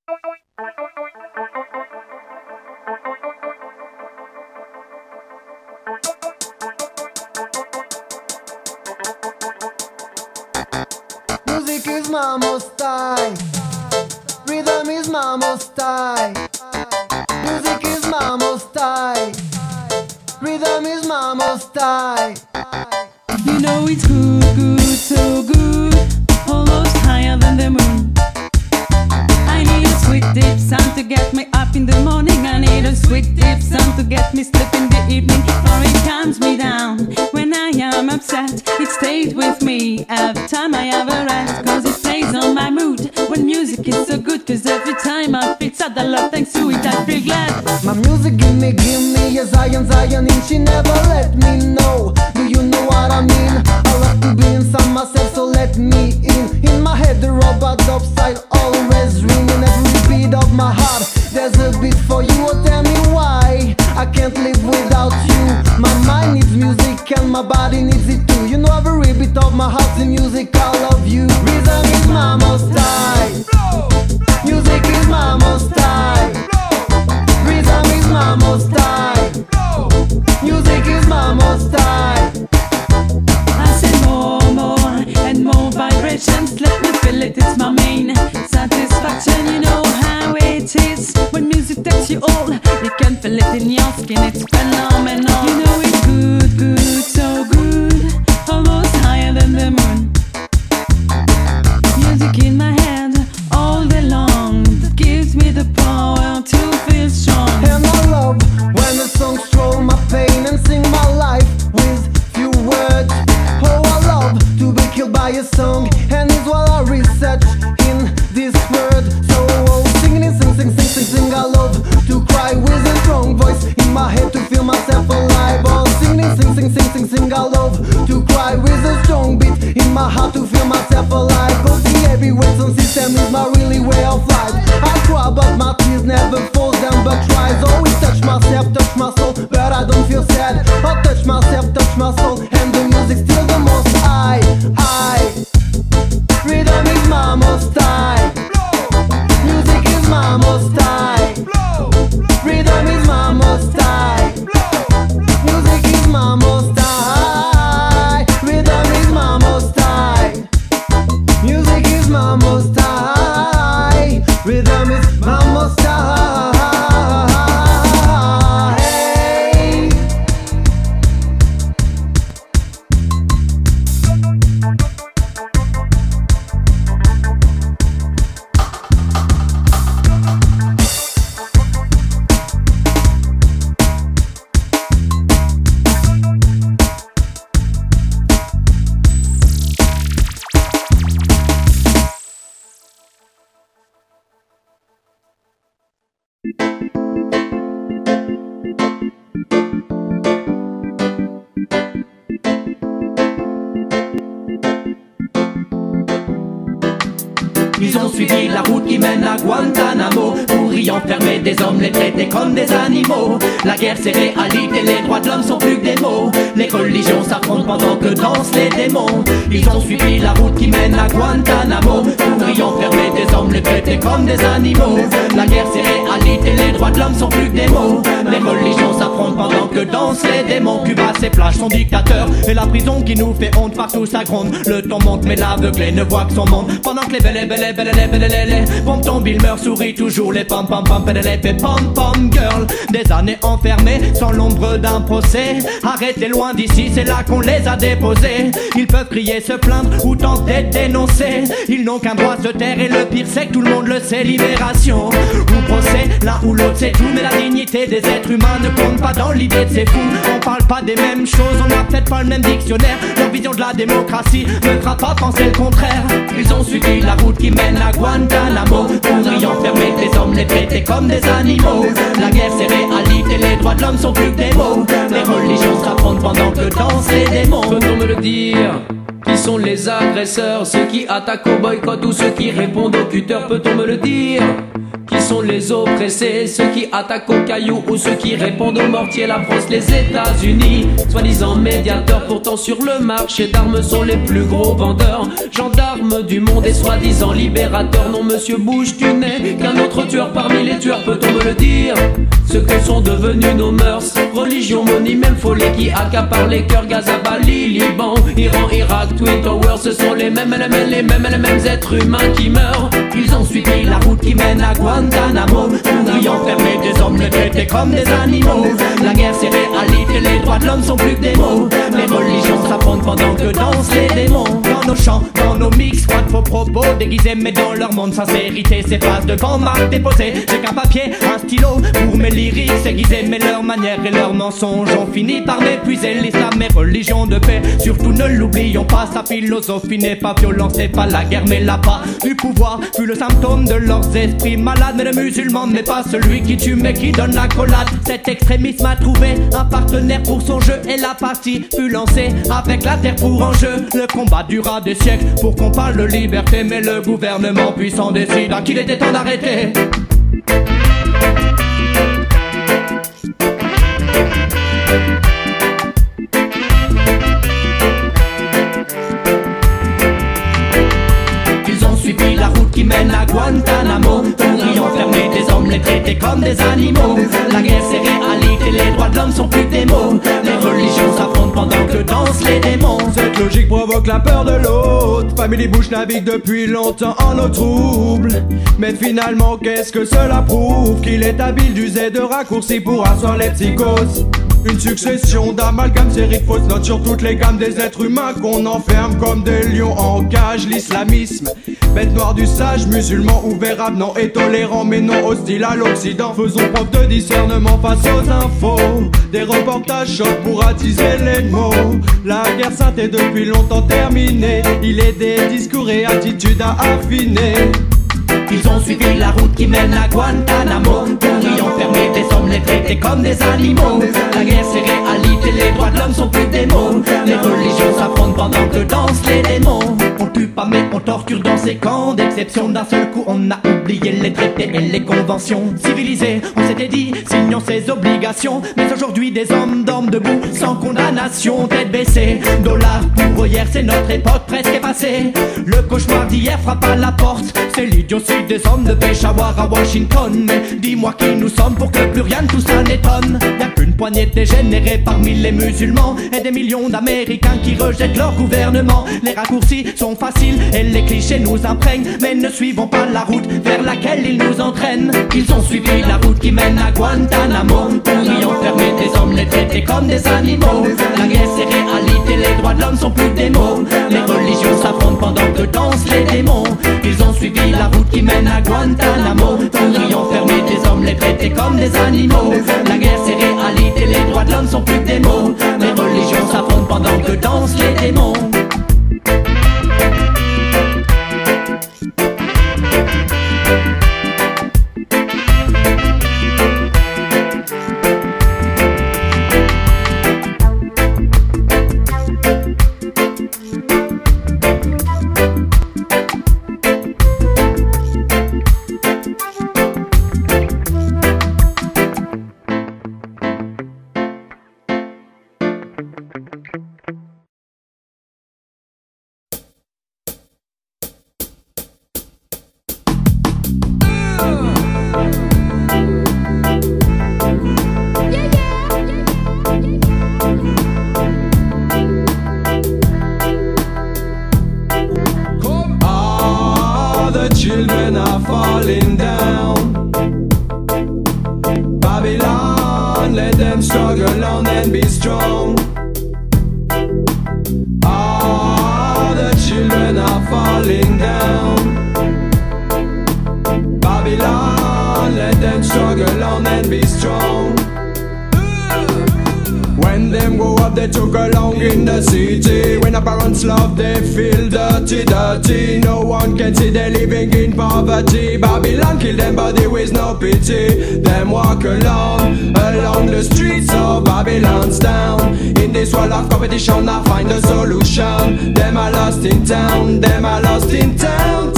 Music is mama style. Rhythm is mama style. Music is mama style. Rhythm is mama style. You know it's good, good, so good, almost higher than the moon. I need a sweet deep sound to get me up in the morning. I need a sweet deep sound to get me sleep in the evening. Or it calms me down when I am upset. It stays with me every time I have a rest. Cause it plays on my mood when music is so good. Cause every time I feel sad, I love thanks to it, I feel glad. My music give me a Zion, Zion, and she never let me know. Do you know what I mean? I love to be inside myself, so let me in. In my head the robot upside always ringing every beat of my heart. There's a beat for you, oh tell me why I can't live without you. My mind needs music and my body needs it too. You know every beat of my heart's in music, I love you. Rhythm is mama style. Music is mama style. Rhythm is mama style. Music is mama style. I say more, more and more vibrations. Let me feel it, it's my main satisfaction. You know how it is when music takes you all. You can feel it in your skin, it's phenomenal. You know it's good, good, so good, almost higher than the moon. Music in my head all day long, that gives me the power to feel strong. And I love when the songs throw my pain and sing my life with few words. Oh, I love to be killed by a song, and it's what I research in this word. So singing and sing, I love to cry with a strong voice in my head to feel myself alive. Oh, singing and sing, I love to cry with a strong beat in my heart to feel myself alive. Cause the heavy weight on system is my really way of life. I cry but my tears never fall down but rise. Always touch myself, touch my soul, but I don't feel sad. I touch myself, touch my soul, and the music still the most. Rhythm is mama style. Music is mama style. Rhythm is mama style. Music is mama style. Rhythm is mama style. Music is mama style. Rhythm is mama style. Hey. Ils ont suivi la route qui mène à Guantanamo pour y enfermer des hommes, les traiter comme des animaux. La guerre c'est réalité, les droits de l'homme sont plus que des mots. Les religions s'affrontent pendant que dansent les démons. Ils ont suivi la route qui mène à Guantanamo pour y enfermer des hommes, les traiter comme des animaux. La guerre c'est réalité, les droits de l'homme sont plus que des mots. Les religions s'affrontent pendant que dansent les démons. Cuba ses plages, son dictateur, et la prison qui nous fait honte, partout ça gronde. Le temps monte mais l'aveuglé ne voit que son monde. Pendant que les pompe tombe, il meurt, sourit toujours les pom pom pom pom pom girl. Des années enfermées sans l'ombre d'un procès. Arrêtez loin d'ici, c'est là qu'on les a déposés. Ils peuvent crier, se plaindre ou tenter de dénoncer. Ils n'ont qu'un droit de se taire et le pire c'est que tout le monde le sait. Libération ou procès, l'un ou l'autre c'est tout. Mais la dignité des êtres humains ne compte pas dans l'idée de ces fous. On parle pas des mêmes choses, on n'a peut-être pas le même dictionnaire. Leur vision de la démocratie ne fera pas penser le contraire. Ils ont suivi la route qui mène à Guantanamo pour y enfermer des hommes, les traiter comme des animaux. La guerre c'est réalité, les droits de l'homme sont plus que des mots. Les religions s'affrontent pendant que dansent les démons. Peut-on me le dire? Qui sont les agresseurs? Ceux qui attaquent au boycott ou ceux qui répondent au cutter? Peut-on me le dire? Qui sont les oppressés? Ceux qui attaquent aux cailloux ou ceux qui répondent aux mortiers? La France, les États-Unis, soi-disant médiateurs, pourtant sur le marché d'armes sont les plus gros vendeurs. Gendarmes du monde et soi-disant libérateurs. Non monsieur Bush, tu n'es qu'un autre tueur parmi les tueurs, peut-on me le dire? Ce que sont devenus nos mœurs, religion, monnaie, même folie qui accapare les cœurs. Gaza, Bali, Liban, Iran, Irak, Twin Towers, ce sont les mêmes êtres humains qui meurent. Ils ont suivi la route qui mène à Guantanamo, où y enfermer des hommes les traités comme des animaux. La guerre s'est réalité, les droits de l'homme sont plus que des mots. Les religions s'affrontent pendant que dansent les démons. Dans nos chants, dans nos mix, pas de faux propos déguisés, mais dans leur monde sincérité s'efface devant marque déposée. J'ai qu'un papier, un stylo pour mes lyriques aiguisés, mais leurs manières et leurs mensonges ont fini par m'épuiser. L'islam est religion de paix, surtout ne l'oublions pas. Sa philosophie n'est pas violence, c'est pas la guerre mais l'appât du pouvoir fut le symptôme de leurs esprits malades. Mais le musulman n'est pas celui qui tue mais qui donne l'accolade. Cet extrémisme a trouvé un partenaire pour son jeu et la partie fut lancée avec la terre pour enjeu. Le combat dura des siècles pour qu'on parle de liberté, mais le gouvernement puissant décida qu'il était temps d'arrêter. Qui mène à Guantanamo, pour y enfermer des hommes les traités comme des animaux. La guerre c'est réalité, les droits de l'homme sont plus des mots. Les religions s'affrontent pendant que dansent les démons. Cette logique provoque la peur de l'autre. Family Bush navigue depuis longtemps en eau trouble. Mais finalement qu'est-ce que cela prouve? Qu'il est habile d'user de raccourcis pour asseoir les psychoses. Une succession d'amalgames, séries de fausses notes sur toutes les gammes des êtres humains qu'on enferme comme des lions en cage. L'islamisme, bête noire du sage, musulman ouvert, avenant et tolérant mais non hostile à l'Occident. Faisons preuve de discernement face aux infos. Des reportages chocs pour attiser les mots. La guerre sainte est depuis longtemps terminée. Il est des discours et attitudes à affiner. Ils ont suivi la route qui mène à Guantanamo, pour y enfermer des hommes les traités comme des animaux. La guerre c'est réalité, les droits de l'homme sont plus des mots. Les religions s'affrontent pendant que dansent les démons. On tue pas mais on torture dans ces camps d'exception. D'un seul coup on a oublié les traités et les conventions. Civilisés, on s'était dit, signons ses obligations. Mais aujourd'hui des hommes dorment debout sans condamnation, tête baissée. Dollar pour hier, c'est notre époque presque effacée. Le cauchemar d'hier frappe à la porte, c'est l'idiotie des hommes de Peshawar à Washington. Mais dis-moi qui nous sommes pour que plus rien de tout ça n'étonne. Y'a qu'une poignée de dégénérés parmi les musulmans et des millions d'Américains qui rejettent leur gouvernement. Les raccourcis sont faciles et les clichés nous imprègnent, mais ne suivons pas la route vers laquelle ils nous entraînent. Ils ont suivi la route qui mène à Guantanamo, pour y enfermer des hommes les traités comme des animaux. La guerre c'est réalité, les droits de l'homme sont plus des mots. Les religions s'affrontent pendant que dansent les démons. Ils ont suivi la route qui mène à Guantanamo, pour y enfermer des hommes les traités comme des animaux. La guerre c'est réalité, les droits de l'homme sont plus que des mots. Les religions s'affrontent pendant que dansent les démons. Children are falling down. Babylon, let them struggle on and be strong. All the children are falling down. Babylon, let them struggle on and be strong. When them go up, they took along in the city. When the parents love, they feel dirty, dirty. No one can see they living in poverty. Babylon kill them, but there is no pity. Them walk along the streets of Babylon's town. In this world of competition, I find a solution. Them are lost in town, them are lost in town.